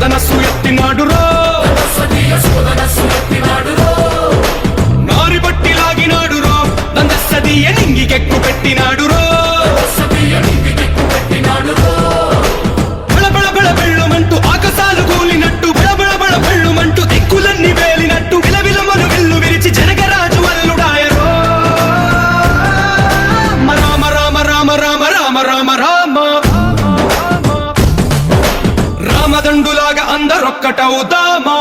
ధనస్సు ఎత్తినాడురో నారి బట్టి లాగినాడురో దందస్సదీయ నింగికెక్కు పెట్టినాడురో బళబళ బళ బెళ్ళుమంటూ ఆకాశాలు కూలినట్టు బళబళ బళ బెళ్ళుమంటూ దిక్కులన్నీ వేలినట్టు విలవిలమలు విల్లు విరిచి జనగరాజు అల్లుడాయరో రామ రామ రామ రామ రామ రామ రామ రామదండులాగా అందరొక్కటవుదామా